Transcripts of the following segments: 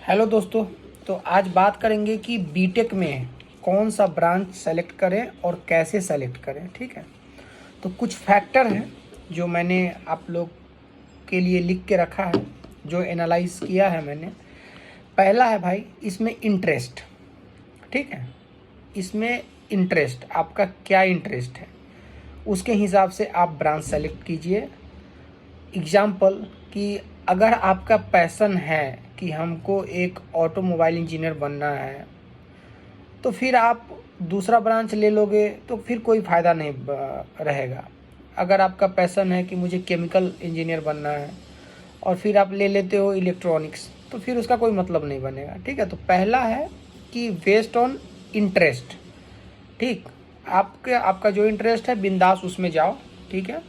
Hello दोस्तों। तो आज बात करेंगे कि बीटेक में कौन सा ब्रांच सेलेक्ट करें और कैसे सेलेक्ट करें। ठीक है, तो कुछ फैक्टर हैं जो मैंने आप लोग के लिए लिख के रखा है, जो एनालाइज किया है मैंने। पहला है भाई, इसमें इंटरेस्ट। ठीक है, इसमें इंटरेस्ट, आपका क्या इंटरेस्ट है उसके हिसाब से आप ब्रांच सेलेक्ट कीजिए। एग्जाम्पल कि अगर आपका पैशन है कि हमको एक ऑटोमोबाइल इंजीनियर बनना है, तो फिर आप दूसरा ब्रांच ले लोगे तो फिर कोई फ़ायदा नहीं रहेगा। अगर आपका पैशन है कि मुझे केमिकल इंजीनियर बनना है और फिर आप ले लेते हो इलेक्ट्रॉनिक्स, तो फिर उसका कोई मतलब नहीं बनेगा। ठीक है, तो पहला है कि बेस्ड ऑन इंटरेस्ट। ठीक, आपका जो इंटरेस्ट है बिंदास उसमें जाओ। ठीक है।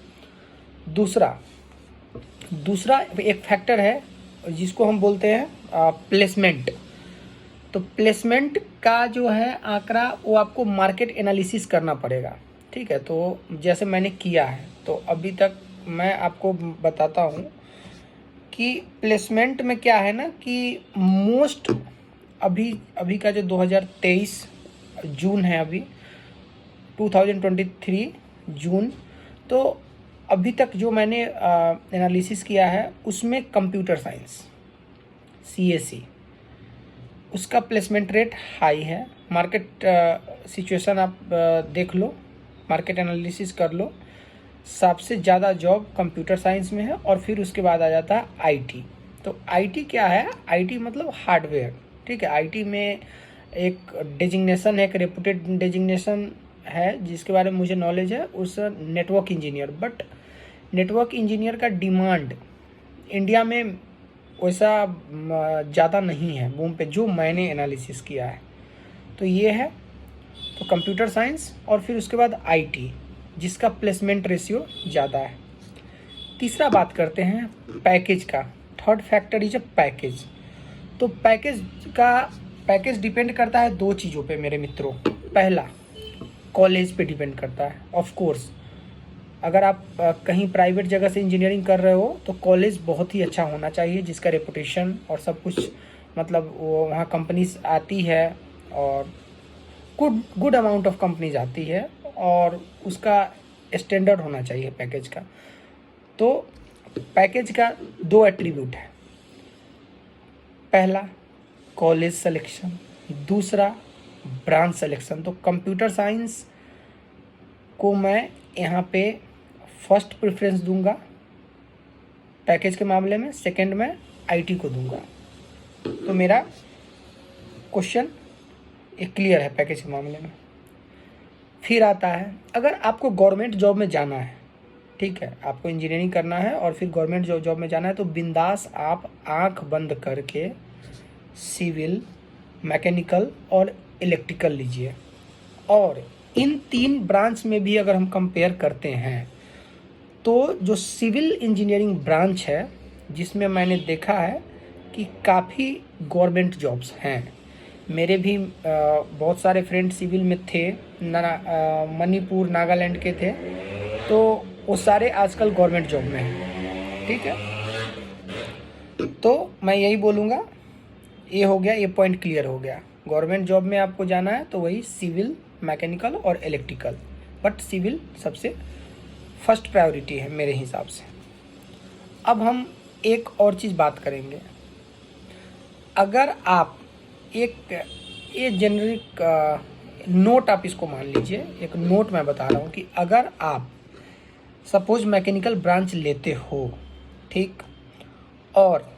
दूसरा दूसरा एक फैक्टर है जिसको हम बोलते हैं प्लेसमेंट। तो प्लेसमेंट का जो है आंकड़ा, वो आपको मार्केट एनालिसिस करना पड़ेगा। ठीक है, तो जैसे मैंने किया है, तो अभी तक मैं आपको बताता हूँ कि प्लेसमेंट में क्या है ना कि मोस्ट अभी अभी का जो 2023 जून है, अभी 2023 जून, तो अभी तक जो मैंने एनालिसिस किया है उसमें कंप्यूटर साइंस सीएससी उसका प्लेसमेंट रेट हाई है। मार्केट सिचुएशन आप देख लो, मार्केट एनालिसिस कर लो, सबसे ज़्यादा जॉब कंप्यूटर साइंस में है और फिर उसके बाद आ जाता है आईटी। तो आईटी क्या है? आईटी मतलब हार्डवेयर। ठीक है, आईटी में एक डेजिग्नेशन है, एक रेपुटेड डेजिग्नेशन है जिसके बारे में मुझे नॉलेज है, उस network engineer. But network engineer का डिमांड इंडिया में वैसा ज़्यादा नहीं है बूम पे, जो मैंने एनालिसिस किया है। तो ये है, तो कंप्यूटर साइंस और फिर उसके बाद आईटी जिसका प्लेसमेंट रेशियो ज़्यादा है। तीसरा बात करते हैं पैकेज का। Third factor is a package. तो पैकेज डिपेंड करता है दो चीज़ों पे मेरे मित्रों। पहला, कॉलेज पे डिपेंड करता है। ऑफ कोर्स अगर आप कहीं प्राइवेट जगह से इंजीनियरिंग कर रहे हो तो कॉलेज बहुत ही अच्छा होना चाहिए, जिसका रेपुटेशन और सब कुछ, मतलब वो वहाँ कंपनीज आती है और गुड अमाउंट ऑफ कंपनीज आती है और उसका स्टैंडर्ड होना चाहिए पैकेज का। तो पैकेज का दो एट्रीब्यूट है। पहला, कॉलेज सिलेक्शन। दूसरा, ब्रांच सिलेक्शन। तो कंप्यूटर साइंस को मैं यहाँ पे फर्स्ट प्रेफरेंस दूंगा पैकेज के मामले में, सेकंड में आईटी को दूंगा। तो मेरा क्वेश्चन एक क्लियर है पैकेज के मामले में। फिर आता है, अगर आपको गवर्नमेंट जॉब में जाना है, ठीक है, आपको इंजीनियरिंग करना है और फिर गवर्नमेंट जॉब में जाना है, तो बिंदास आप आंख बंद करके सिविल, मैकेनिकल और इलेक्ट्रिकल लीजिए। और इन तीन ब्रांच में भी अगर हम कंपेयर करते हैं तो जो सिविल इंजीनियरिंग ब्रांच है, जिसमें मैंने देखा है कि काफ़ी गवर्नमेंट जॉब्स हैं। मेरे भी बहुत सारे फ्रेंड सिविल में थे, मणिपुर, नागालैंड के थे, तो वो सारे आजकल गवर्नमेंट जॉब में हैं। ठीक है, तो मैं यही बोलूँगा, ये हो गया, ये पॉइंट क्लियर हो गया। गवर्नमेंट जॉब में आपको जाना है तो वही सिविल, मैकेनिकल और इलेक्ट्रिकल, बट सिविल सबसे फर्स्ट प्रायोरिटी है मेरे हिसाब से। अब हम एक और चीज़ बात करेंगे। अगर आप ये जेनरिक नोट, आप इसको मान लीजिए, एक नोट मैं बता रहा हूँ कि अगर आप सपोज मैकेनिकल ब्रांच लेते हो, ठीक, और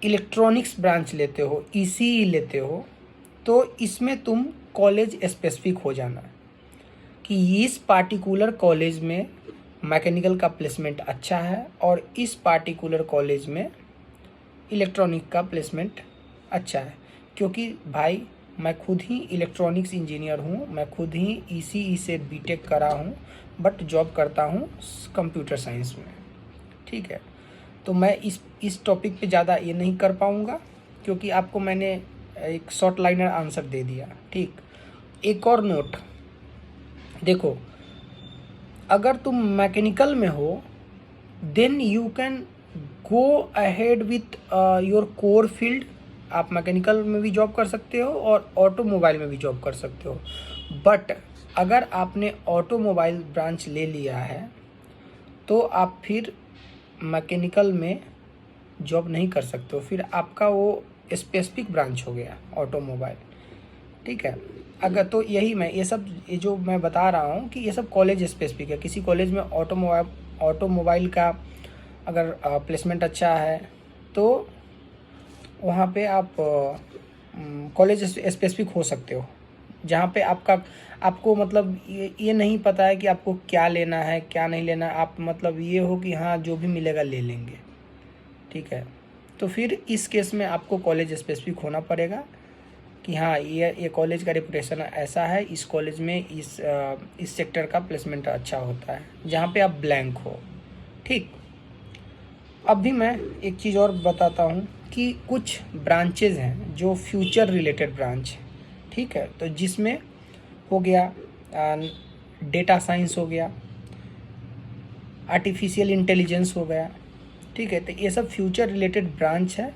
इलेक्ट्रॉनिक्स ब्रांच लेते हो, ईसीई लेते हो, तो इसमें तुम कॉलेज स्पेसिफिक हो जाना कि इस पार्टिकुलर कॉलेज में मैकेनिकल का प्लेसमेंट अच्छा है और इस पार्टिकुलर कॉलेज में इलेक्ट्रॉनिक का प्लेसमेंट अच्छा है। क्योंकि भाई मैं खुद ही इलेक्ट्रॉनिक्स इंजीनियर हूँ, मैं खुद ही ईसीई से बीटेक करा हूँ, बट जॉब करता हूँ कंप्यूटर साइंस में। ठीक है, तो मैं इस टॉपिक पे ज़्यादा ये नहीं कर पाऊँगा क्योंकि आपको मैंने एक शॉर्ट लाइनर आंसर दे दिया। ठीक, एक और नोट देखो, अगर तुम मैकेनिकल में हो then you can go ahead with your core field. आप मैकेनिकल में भी जॉब कर सकते हो और ऑटोमोबाइल में भी जॉब कर सकते हो। बट अगर आपने ऑटोमोबाइल ब्रांच ले लिया है तो आप फिर मैकेनिकल में जॉब नहीं कर सकते हो, फिर आपका वो स्पेसिफिक ब्रांच हो गया ऑटोमोबाइल। ठीक है, अगर तो यही मैं ये जो मैं बता रहा हूँ कि ये सब कॉलेज स्पेसिफिक है। किसी कॉलेज में ऑटोमोबाइल का अगर प्लेसमेंट अच्छा है तो वहाँ पे आप कॉलेज स्पेसिफिक हो सकते हो, जहाँ पे आपको मतलब ये नहीं पता है कि आपको क्या लेना है क्या नहीं लेना है। आप मतलब ये हो कि हाँ जो भी मिलेगा ले लेंगे। ठीक है, तो फिर इस केस में आपको कॉलेज स्पेसिफिक होना पड़ेगा कि हाँ ये कॉलेज का रेपुटेशन ऐसा है, इस कॉलेज में इस सेक्टर का प्लेसमेंट अच्छा होता है, जहाँ पे आप ब्लैंक हो। ठीक, अब भी मैं एक चीज़ और बताता हूँ कि कुछ ब्रांचेज हैं जो फ्यूचर रिलेटेड ब्रांच है। ठीक है, तो जिसमें हो गया डेटा साइंस हो गया, आर्टिफिशियल इंटेलिजेंस हो गया। ठीक है, तो ये सब फ्यूचर रिलेटेड ब्रांच है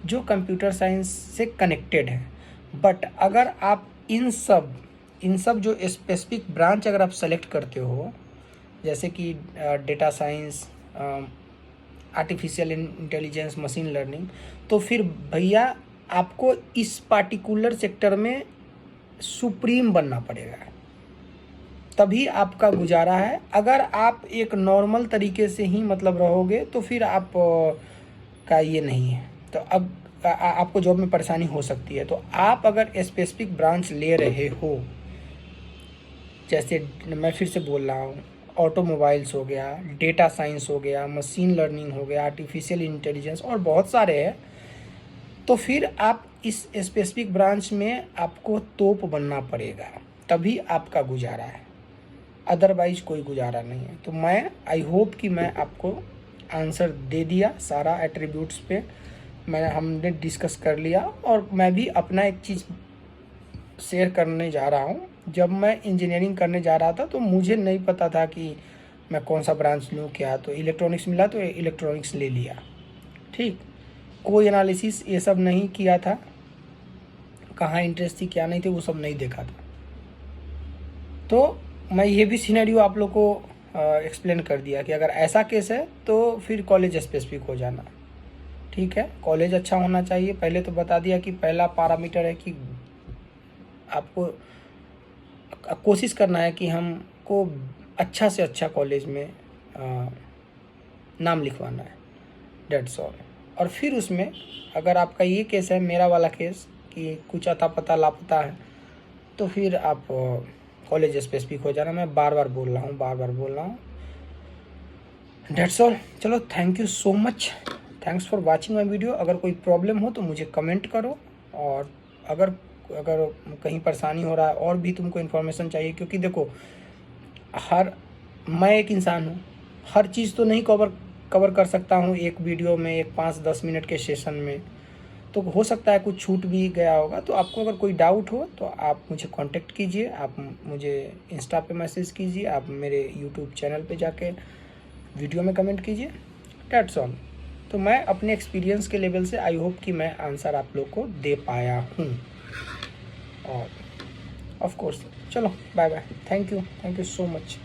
जो कंप्यूटर साइंस से कनेक्टेड है। बट अगर आप इन सब जो स्पेसिफिक ब्रांच अगर आप सेलेक्ट करते हो, जैसे कि data science, artificial intelligence, machine learning, तो फिर भैया आपको इस पार्टिकुलर सेक्टर में सुप्रीम बनना पड़ेगा, तभी आपका गुजारा है। अगर आप एक नॉर्मल तरीके से ही मतलब रहोगे तो फिर आप का ये नहीं है, तो अब आपको जॉब में परेशानी हो सकती है। तो आप अगर स्पेसिफिक ब्रांच ले रहे हो, जैसे मैं फिर से बोल रहा हूँ, ऑटोमोबाइल्स हो गया, डेटा साइंस हो गया, मशीन लर्निंग हो गया, आर्टिफिशियल इंटेलिजेंस और बहुत सारे हैं, तो फिर आप इस स्पेसिफिक ब्रांच में आपको तोप बनना पड़ेगा, तभी आपका गुजारा है, अदरवाइज कोई गुजारा नहीं है। तो मैं आई होप कि मैं आपको आंसर दे दिया, सारा एट्रीब्यूट्स पे हमने डिस्कस कर लिया। और मैं भी अपना एक चीज़ शेयर करने जा रहा हूँ। जब मैं इंजीनियरिंग करने जा रहा था तो मुझे नहीं पता था कि मैं कौन सा ब्रांच लूँ क्या, तो इलेक्ट्रॉनिक्स मिला तो इलेक्ट्रॉनिक्स ले लिया। ठीक, कोई एनालिसिस ये सब नहीं किया था, कहाँ इंटरेस्ट थी क्या नहीं थी वो सब नहीं देखा था। तो मैं ये भी सिनेरियो आप लोग को एक्सप्लेन कर दिया कि अगर ऐसा केस है तो फिर कॉलेज स्पेसिफिक हो जाना। ठीक है, कॉलेज अच्छा होना चाहिए, पहले तो बता दिया कि पहला पैरामीटर है कि आपको कोशिश करना है कि हमको अच्छा से अच्छा कॉलेज में नाम लिखवाना है, डेट्स ऑल। और फिर उसमें अगर आपका ये केस है, मेरा वाला केस कि कुछ अता पता लापता है, तो फिर आप कॉलेज स्पेसिफिक हो जाना। मैं बार बार बोल रहा हूँ, डेट्स ऑल। चलो, thank you so much, thanks for watching my video. अगर कोई प्रॉब्लम हो तो मुझे कमेंट करो, और अगर कहीं परेशानी हो रहा है और भी तुमको इन्फॉर्मेशन चाहिए, क्योंकि देखो मैं एक इंसान हूँ, हर चीज़ तो नहीं कवर कर सकता हूँ एक वीडियो में, एक 5-10 मिनट के सेशन में, तो हो सकता है कुछ छूट भी गया होगा। तो आपको अगर कोई डाउट हो तो आप मुझे कांटेक्ट कीजिए, आप मुझे इंस्टा पे मैसेज कीजिए, आप मेरे यूट्यूब चैनल पे जाके वीडियो में कमेंट कीजिए, डेट्स ऑल। तो मैं अपने एक्सपीरियंस के लेवल से आई होप कि मैं आंसर आप लोग को दे पाया हूँ। और ऑफ कोर्स, चलो bye bye, thank you so much.